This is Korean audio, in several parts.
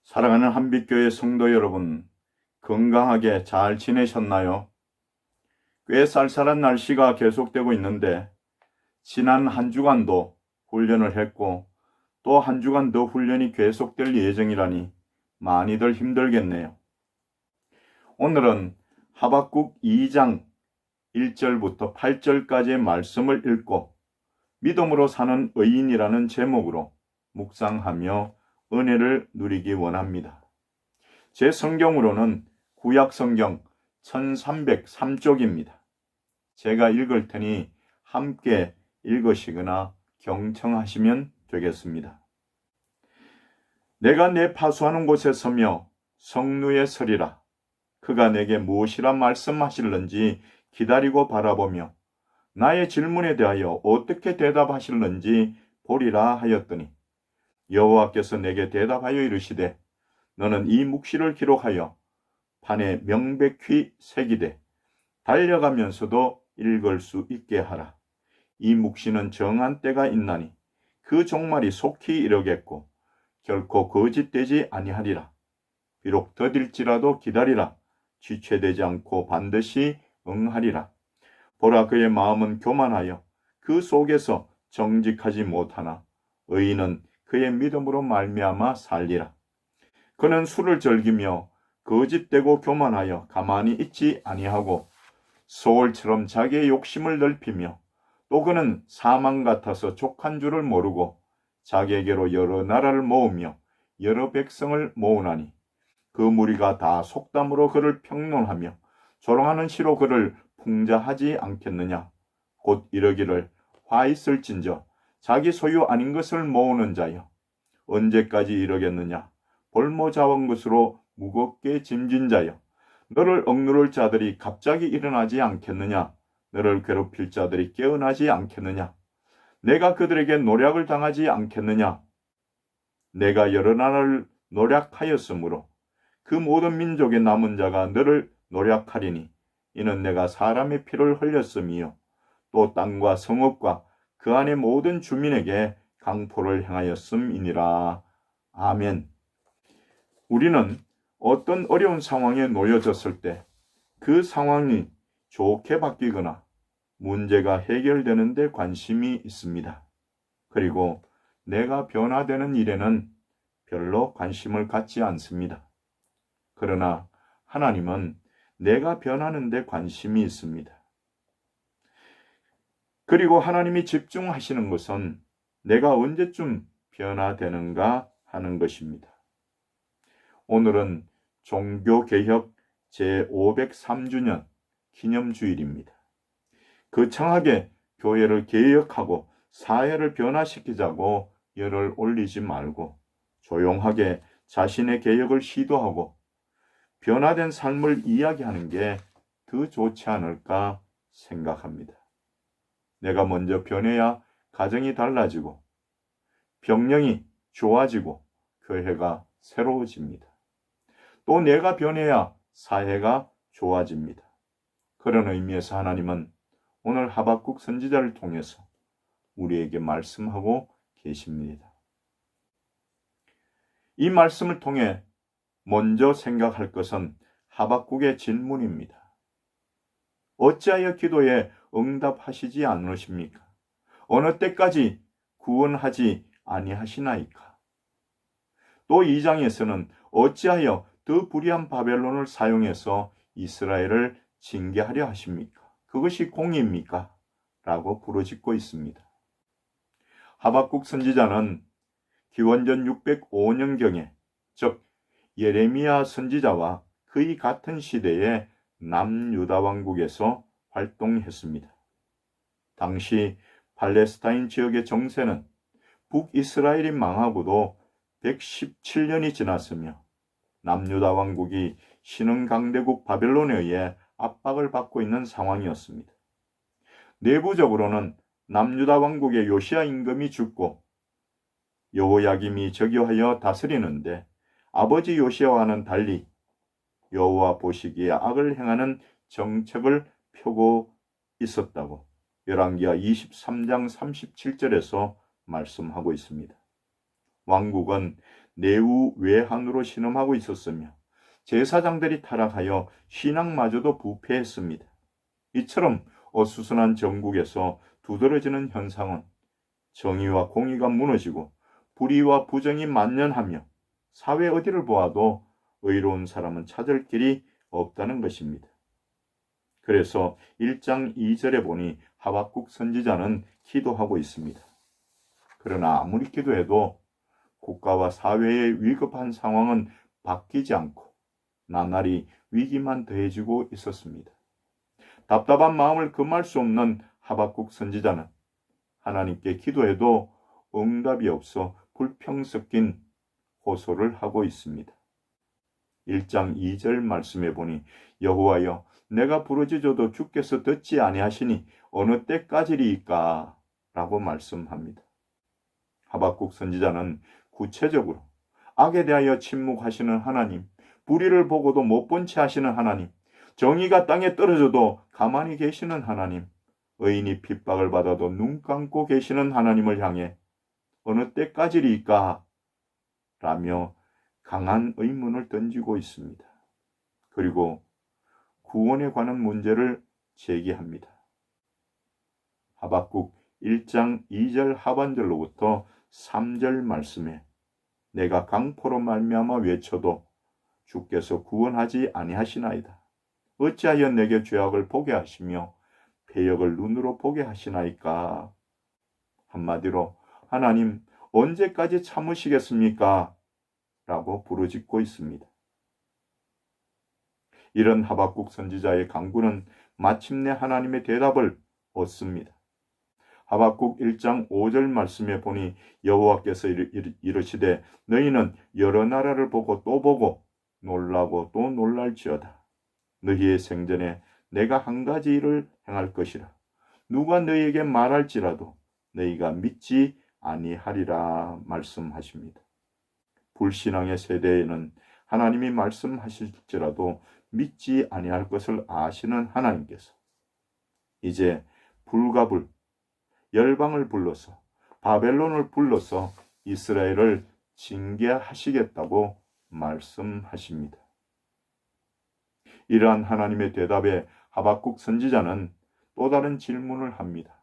사랑하는 한빛교회 성도 여러분, 건강하게 잘 지내셨나요? 꽤 쌀쌀한 날씨가 계속되고 있는데 지난 한 주간도 훈련을 했고 또 한 주간 더 훈련이 계속될 예정이라니 많이들 힘들겠네요. 오늘은 하박국 2장 1절부터 8절까지의 말씀을 읽고 믿음으로 사는 의인이라는 제목으로 묵상하며 은혜를 누리기 원합니다. 제 성경으로는 구약 성경 1303쪽입니다. 제가 읽을 테니 함께 읽으시거나 경청하시면 되겠습니다. 내가 내 파수하는 곳에 서며 성루에 서리라. 그가 내게 무엇이라 말씀하실는지 기다리고 바라보며 나의 질문에 대하여 어떻게 대답하실는지 보리라 하였더니 여호와께서 내게 대답하여 이르시되 너는 이 묵시를 기록하여 판에 명백히 새기되 달려가면서도 읽을 수 있게 하라. 이 묵시는 정한 때가 있나니 그 종말이 속히 이르겠고 결코 거짓되지 아니하리라. 비록 더딜지라도 기다리라. 지체되지 않고 반드시 응하리라. 보라, 그의 마음은 교만하여 그 속에서 정직하지 못하나 의인은 그의 믿음으로 말미암아 살리라. 그는 술을 즐기며 거짓되고 교만하여 가만히 있지 아니하고 소울처럼 자기의 욕심을 넓히며 또 그는 사망 같아서 족한 줄을 모르고 자기에게로 여러 나라를 모으며 여러 백성을 모으나니 그 무리가 다 속담으로 그를 평론하며 조롱하는 시로 그를 풍자하지 않겠느냐. 곧 이러기를 화 있을진저 자기 소유 아닌 것을 모으는 자여 언제까지 이러겠느냐. 볼모자원 것으로 무겁게 짐진 자여 너를 억누를 자들이 갑자기 일어나지 않겠느냐. 너를 괴롭힐 자들이 깨어나지 않겠느냐. 내가 그들에게 노략을 당하지 않겠느냐. 내가 여러 나라를 노략하였으므로 그 모든 민족의 남은 자가 너를 노략하리니 이는 내가 사람의 피를 흘렸음이요 또 땅과 성읍과 그 안의 모든 주민에게 강포를 행하였음이니라. 아멘. 우리는 어떤 어려운 상황에 놓여졌을 때 그 상황이 좋게 바뀌거나 문제가 해결되는 데 관심이 있습니다. 그리고 내가 변화되는 일에는 별로 관심을 갖지 않습니다. 그러나 하나님은 내가 변하는 데 관심이 있습니다. 그리고 하나님이 집중하시는 것은 내가 언제쯤 변화되는가 하는 것입니다. 오늘은 종교개혁 제503주년 기념주일입니다. 거창하게 교회를 개혁하고 사회를 변화시키자고 열을 올리지 말고 조용하게 자신의 개혁을 시도하고 변화된 삶을 이야기하는 게 더 좋지 않을까 생각합니다. 내가 먼저 변해야 가정이 달라지고 병령이 좋아지고 교회가 새로워집니다. 또 내가 변해야 사회가 좋아집니다. 그런 의미에서 하나님은 오늘 하박국 선지자를 통해서 우리에게 말씀하고 계십니다. 이 말씀을 통해 먼저 생각할 것은 하박국의 질문입니다. 어찌하여 기도에 응답하시지 않으십니까? 어느 때까지 구원하지 아니하시나이까? 또 2장에서는 어찌하여 더 불의한 바벨론을 사용해서 이스라엘을 징계하려 하십니까? 그것이 공의입니까? 라고 부르짖고 있습니다. 하박국 선지자는 기원전 605년경에 즉 예레미야 선지자와 거의 같은 시대에 남유다 왕국에서 활동했습니다. 당시 팔레스타인 지역의 정세는 북이스라엘이 망하고도 117년이 지났으며 남유다 왕국이 신흥 강대국 바벨론에 의해 압박을 받고 있는 상황이었습니다. 내부적으로는 남유다 왕국의 요시야 임금이 죽고 여호야김이 즉위하여 다스리는데 아버지 요시야와는 달리 여호와 보시기에 악을 행하는 정책을 펴고 있었다고 열왕기하 23장 37절에서 말씀하고 있습니다. 왕국은 내후 외환으로 신음하고 있었으며 제사장들이 타락하여 신앙마저도 부패했습니다. 이처럼 어수선한 정국에서 두드러지는 현상은 정의와 공의가 무너지고 불의와 부정이 만연하며 사회 어디를 보아도 의로운 사람은 찾을 길이 없다는 것입니다. 그래서 1장 2절에 보니 하박국 선지자는 기도하고 있습니다. 그러나 아무리 기도해도 국가와 사회의 위급한 상황은 바뀌지 않고 나날이 위기만 더해지고 있었습니다. 답답한 마음을 금할 수 없는 하박국 선지자는 하나님께 기도해도 응답이 없어 불평 섞인 호소를 하고 있습니다. 1장 2절 말씀에 보니 여호와여 내가 부르짖어도 주께서 듣지 아니하시니 어느 때까지리이까 라고 말씀합니다. 하박국 선지자는 구체적으로 악에 대하여 침묵하시는 하나님, 불의를 보고도 못 본 채 하시는 하나님, 정의가 땅에 떨어져도 가만히 계시는 하나님, 의인이 핍박을 받아도 눈 감고 계시는 하나님을 향해 어느 때까지리이까 라며 강한 의문을 던지고 있습니다. 그리고 구원에 관한 문제를 제기합니다. 하박국 1장 2절 하반절로부터 3절 말씀에 내가 강포로 말미암아 외쳐도 주께서 구원하지 아니하시나이다. 어찌하여 내게 죄악을 보게 하시며 패역을 눈으로 보게 하시나이까. 한마디로 하나님 언제까지 참으시겠습니까? 라고 부르짖고 있습니다. 이런 하박국 선지자의 간구는 마침내 하나님의 대답을 얻습니다. 하박국 1장 5절 말씀에 보니 여호와께서 이르시되 너희는 여러 나라를 보고 또 보고 놀라고 또 놀랄지어다. 너희의 생전에 내가 한 가지 일을 행할 것이라. 누가 너희에게 말할지라도 너희가 믿지 아니하리라 말씀하십니다. 불신앙의 세대에는 하나님이 말씀하실지라도 믿지 아니할 것을 아시는 하나님께서 이제 불갑을 열방을 불러서 바벨론을 불러서 이스라엘을 징계하시겠다고 말씀하십니다. 이러한 하나님의 대답에 하박국 선지자는 또 다른 질문을 합니다.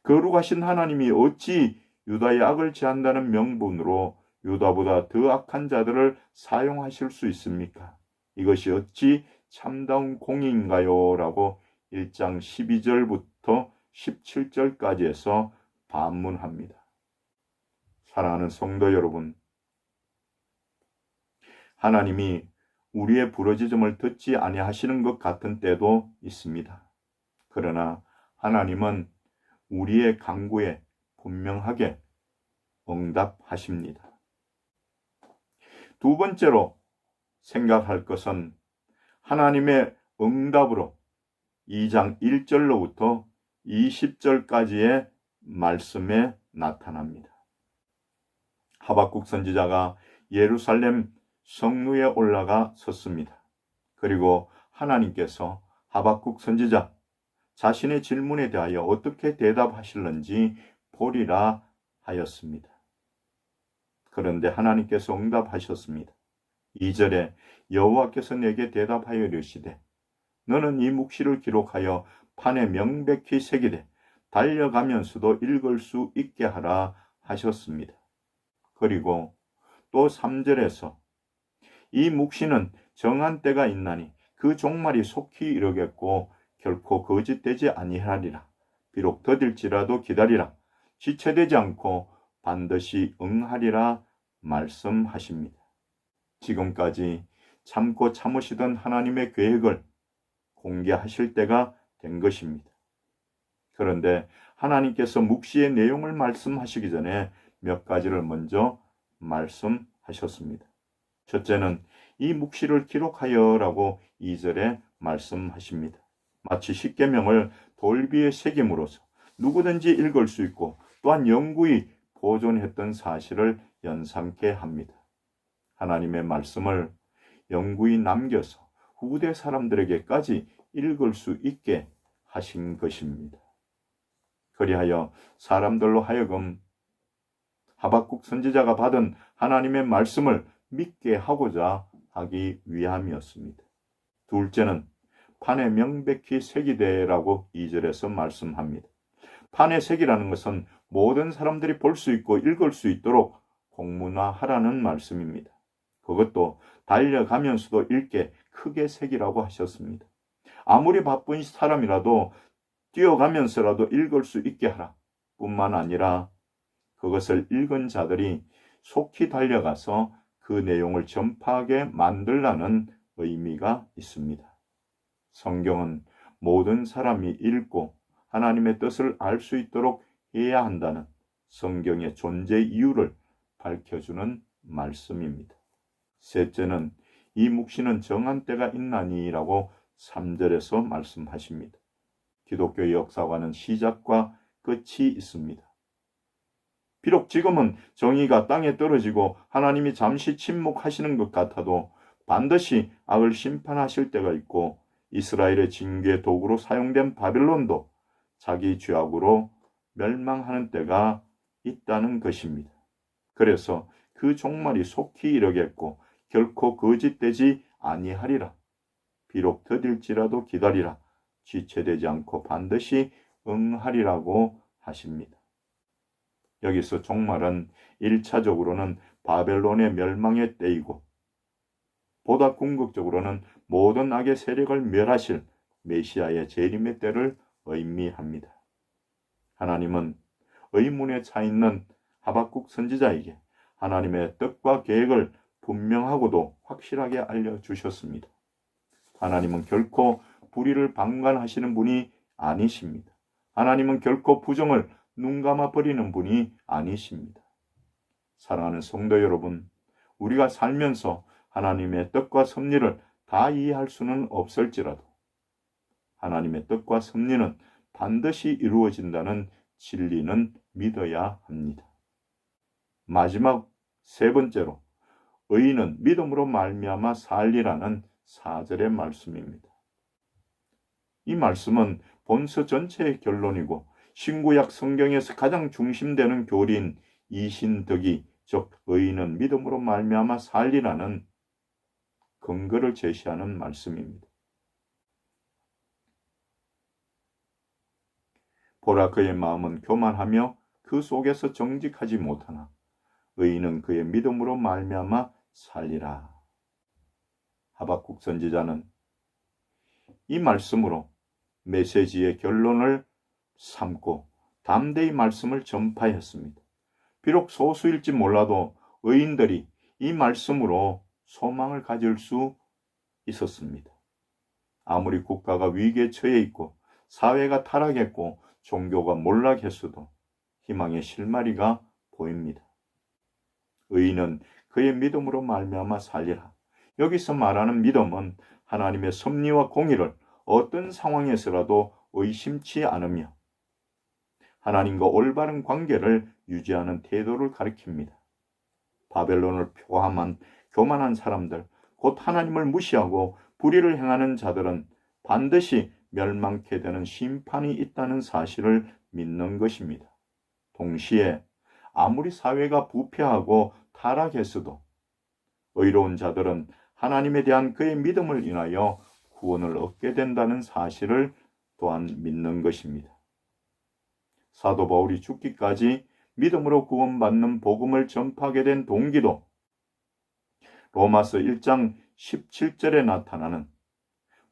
거룩하신 하나님이 어찌 유다의 악을 제한다는 명분으로 유다보다 더 악한 자들을 사용하실 수 있습니까? 이것이 어찌 참다운 공의인가요? 라고 1장 12절부터 17절까지에서 반문합니다. 사랑하는 성도 여러분, 하나님이 우리의 부르짖음을 듣지 아니하시는 것 같은 때도 있습니다. 그러나 하나님은 우리의 간구에 분명하게 응답하십니다. 두 번째로 생각할 것은 하나님의 응답으로 2장 1절로부터 20절까지의 말씀에 나타납니다. 하박국 선지자가 예루살렘 성루에 올라가 섰습니다. 그리고 하나님께서 하박국 선지자 자신의 질문에 대하여 어떻게 대답하실는지 보리라 하였습니다. 그런데 하나님께서 응답하셨습니다. 2절에 여호와께서 내게 대답하여 이르시되 너는 이 묵시를 기록하여 판에 명백히 새기되 달려가면서도 읽을 수 있게 하라 하셨습니다. 그리고 또 3절에서 이 묵시는 정한 때가 있나니 그 종말이 속히 이르겠고 결코 거짓되지 아니하리라. 비록 더딜지라도 기다리라. 지체되지 않고 반드시 응하리라 말씀하십니다. 지금까지 참고 참으시던 하나님의 계획을 공개하실 때가 된 것입니다. 그런데 하나님께서 묵시의 내용을 말씀하시기 전에 몇 가지를 먼저 말씀하셨습니다. 첫째는 이 묵시를 기록하여라고 2절에 말씀하십니다. 마치 십계명을 돌비에 새김으로써 누구든지 읽을 수 있고 또한 영구히 보존했던 사실을 연상케 합니다. 하나님의 말씀을 영구히 남겨서 후대 사람들에게까지 읽을 수 있게 하신 것입니다. 그리하여 사람들로 하여금 하박국 선지자가 받은 하나님의 말씀을 믿게 하고자 하기 위함이었습니다. 둘째는 판에 명백히 새기되라고 2절에서 말씀합니다. 판에 새기라는 것은 모든 사람들이 볼 수 있고 읽을 수 있도록 공문화하라는 말씀입니다. 그것도 달려가면서도 읽게 크게 새기라고 하셨습니다. 아무리 바쁜 사람이라도 뛰어가면서라도 읽을 수 있게 하라 뿐만 아니라 그것을 읽은 자들이 속히 달려가서 그 내용을 전파하게 만들라는 의미가 있습니다. 성경은 모든 사람이 읽고 하나님의 뜻을 알 수 있도록 해야 한다는 성경의 존재 이유를 밝혀주는 말씀입니다. 셋째는 이 묵시는 정한 때가 있나니라고 3절에서 말씀하십니다. 기독교의 역사와는 시작과 끝이 있습니다. 비록 지금은 정의가 땅에 떨어지고 하나님이 잠시 침묵하시는 것 같아도 반드시 악을 심판하실 때가 있고 이스라엘의 징계 도구로 사용된 바벨론도 자기 죄악으로 멸망하는 때가 있다는 것입니다. 그래서 그 종말이 속히 이르겠고 결코 거짓되지 아니하리라. 비록 더딜지라도 기다리라. 지체되지 않고 반드시 응하리라고 하십니다. 여기서 종말은 1차적으로는 바벨론의 멸망의 때이고 보다 궁극적으로는 모든 악의 세력을 멸하실 메시아의 재림의 때를 의미합니다. 하나님은 의문에 차 있는 하박국 선지자에게 하나님의 뜻과 계획을 분명하고도 확실하게 알려주셨습니다. 하나님은 결코 불의를 방관하시는 분이 아니십니다. 하나님은 결코 부정을 눈감아 버리는 분이 아니십니다. 사랑하는 성도 여러분, 우리가 살면서 하나님의 뜻과 섭리를 다 이해할 수는 없을지라도 하나님의 뜻과 섭리는 반드시 이루어진다는 진리는 믿어야 합니다. 마지막 세 번째로 의인은 믿음으로 말미암아 살리라는 4절의 말씀입니다. 이 말씀은 본서 전체의 결론이고 신구약 성경에서 가장 중심되는 교리인 이신덕이 즉 의인은 믿음으로 말미암아 살리라는 근거를 제시하는 말씀입니다. 보라 그의 마음은 교만하며 그 속에서 정직하지 못하나 의인은 그의 믿음으로 말미암아 살리라. 하박국 선지자는 이 말씀으로 메시지의 결론을 삼고 담대히 말씀을 전파했습니다. 비록 소수일지 몰라도 의인들이 이 말씀으로 소망을 가질 수 있었습니다. 아무리 국가가 위기에 처해 있고 사회가 타락했고 종교가 몰락했어도 희망의 실마리가 보입니다. 의인은 그의 믿음으로 말미암아 살리라. 여기서 말하는 믿음은 하나님의 섭리와 공의를 어떤 상황에서라도 의심치 않으며 하나님과 올바른 관계를 유지하는 태도를 가리킵니다. 바벨론을 포함한 교만한 사람들, 곧 하나님을 무시하고 불의를 행하는 자들은 반드시 멸망케 되는 심판이 있다는 사실을 믿는 것입니다. 동시에 아무리 사회가 부패하고 타락했어도 의로운 자들은 하나님에 대한 그의 믿음을 인하여 구원을 얻게 된다는 사실을 또한 믿는 것입니다. 사도 바울이 죽기까지 믿음으로 구원받는 복음을 전파하게 된 동기도 로마서 1장 17절에 나타나는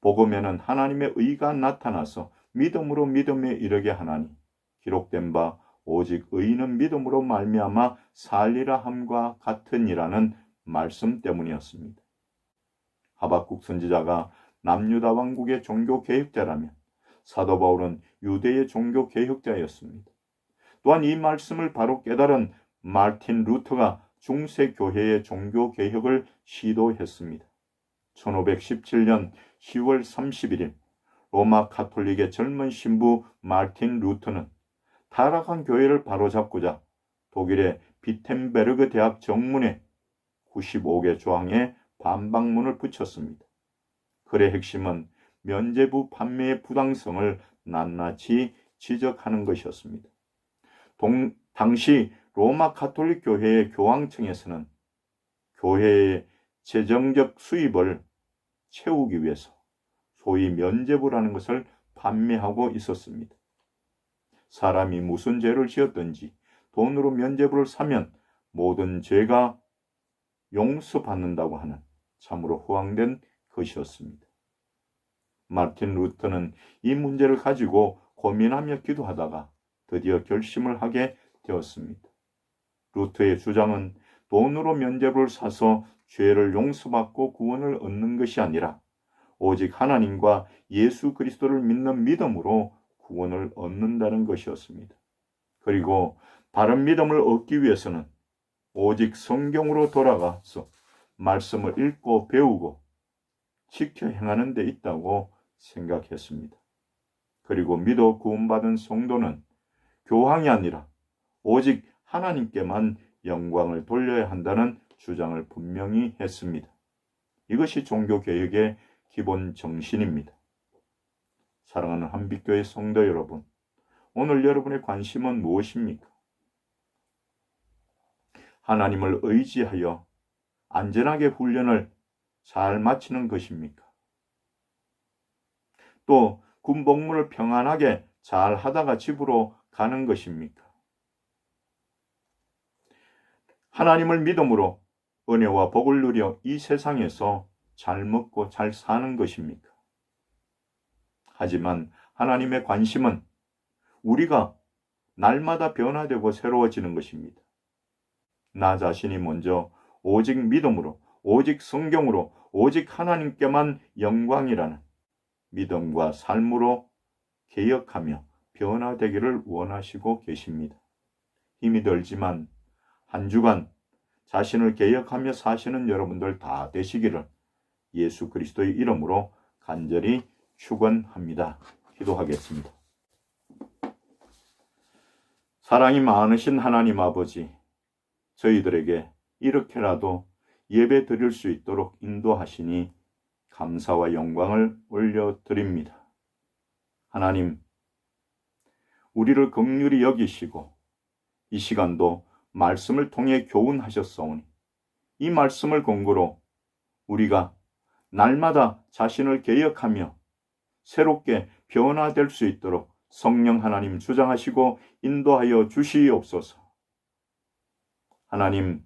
복음에는 하나님의 의가 나타나서 믿음으로 믿음에 이르게 하나니 기록된 바 오직 의인은 믿음으로 말미암아 살리라 함과 같으니라는 말씀 때문이었습니다. 하박국 선지자가 남유다 왕국의 종교 개혁자라면 사도 바울은 유대의 종교 개혁자였습니다. 또한 이 말씀을 바로 깨달은 마틴 루터가 중세 교회의 종교 개혁을 시도했습니다. 1517년 10월 31일 로마 가톨릭의 젊은 신부 마틴 루터는 타락한 교회를 바로잡고자 독일의 비텐베르그 대학 정문에 95개 조항의 반박문을 붙였습니다. 글의 핵심은 면죄부 판매의 부당성을 낱낱이 지적하는 것이었습니다. 당시 로마 가톨릭 교회의 교황청에서는 교회의 재정적 수입을 채우기 위해서 소위 면죄부라는 것을 판매하고 있었습니다. 사람이 무슨 죄를 지었든지 돈으로 면죄부를 사면 모든 죄가 용서받는다고 하는 참으로 후황된 것이었습니다. 마틴 루터는 이 문제를 가지고 고민하며 기도하다가 드디어 결심을 하게 되었습니다. 루터의 주장은 돈으로 면죄부를 사서 죄를 용서받고 구원을 얻는 것이 아니라 오직 하나님과 예수 그리스도를 믿는 믿음으로 구원을 얻는다는 것이었습니다. 그리고 바른 믿음을 얻기 위해서는 오직 성경으로 돌아가서 말씀을 읽고 배우고 지켜 행하는 데 있다고 생각했습니다. 그리고 믿어 구원받은 성도는 교황이 아니라 오직 하나님께만 영광을 돌려야 한다는 주장을 분명히 했습니다. 이것이 종교개혁의 기본 정신입니다. 사랑하는 한빛교회 성도 여러분, 오늘 여러분의 관심은 무엇입니까? 하나님을 의지하여 안전하게 훈련을 잘 마치는 것입니까? 또 군복무를 평안하게 잘 하다가 집으로 가는 것입니까? 하나님을 믿음으로 은혜와 복을 누려 이 세상에서 잘 먹고 잘 사는 것입니까? 하지만 하나님의 관심은 우리가 날마다 변화되고 새로워지는 것입니다. 나 자신이 먼저 오직 믿음으로, 오직 성경으로, 오직 하나님께만 영광이라는 믿음과 삶으로 개혁하며 변화되기를 원하시고 계십니다. 힘이 들지만 한 주간 자신을 개혁하며 사시는 여러분들 다 되시기를 예수 그리스도의 이름으로 간절히 축원합니다. 기도하겠습니다. 사랑이 많으신 하나님 아버지, 저희들에게 이렇게라도 예배 드릴 수 있도록 인도하시니 감사와 영광을 올려드립니다. 하나님, 우리를 긍휼히 여기시고 이 시간도 말씀을 통해 교훈하셨사오니 이 말씀을 근거로 우리가 날마다 자신을 개혁하며 새롭게 변화될 수 있도록 성령 하나님 주장하시고 인도하여 주시옵소서. 하나님,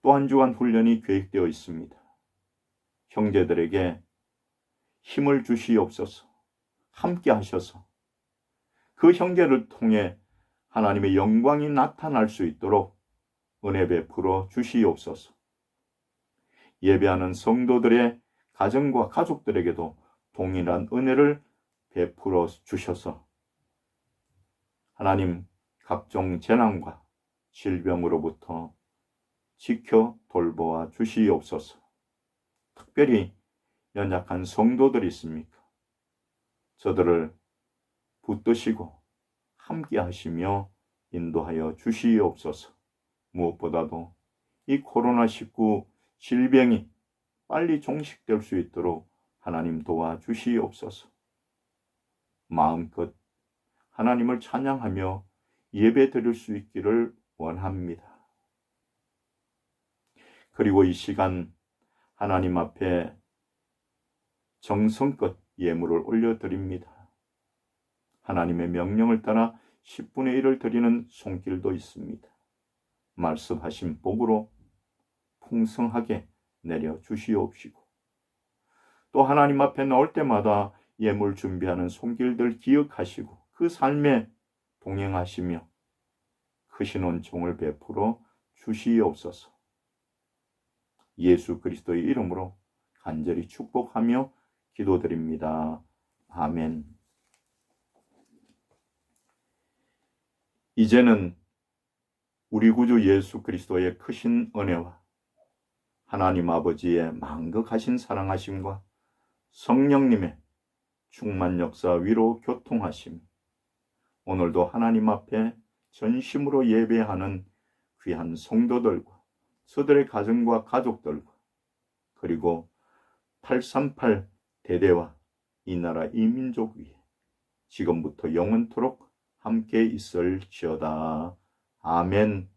또 한 주간 훈련이 계획되어 있습니다. 형제들에게 힘을 주시옵소서. 함께 하셔서 그 형제를 통해 하나님의 영광이 나타날 수 있도록 은혜 베풀어 주시옵소서. 예배하는 성도들의 가정과 가족들에게도 동일한 은혜를 베풀어 주셔서 하나님 각종 재난과 질병으로부터 지켜 돌보아 주시옵소서. 특별히 연약한 성도들이 있습니까? 저들을 붙드시고 함께 하시며 인도하여 주시옵소서. 무엇보다도 이 코로나19 질병이 빨리 종식될 수 있도록 하나님 도와주시옵소서. 마음껏 하나님을 찬양하며 예배 드릴 수 있기를 원합니다. 그리고 이 시간 하나님 앞에 정성껏 예물을 올려드립니다. 하나님의 명령을 따라 10분의 1을 드리는 손길도 있습니다. 말씀하신 복으로 풍성하게 내려 주시옵시고 또 하나님 앞에 나올 때마다 예물 준비하는 손길들 기억하시고 그 삶에 동행하시며 크신 은총을 베풀어 주시옵소서. 예수 그리스도의 이름으로 간절히 축복하며 기도드립니다. 아멘. 이제는 우리 구주 예수 그리스도의 크신 은혜와 하나님 아버지의 만극하신 사랑하심과 성령님의 충만 역사 위로 교통하심, 오늘도 하나님 앞에 전심으로 예배하는 귀한 성도들과 저들의 가정과 가족들과 그리고 838 대대와 이 나라 이 민족 위에 지금부터 영원토록 함께 있을지어다. 아멘.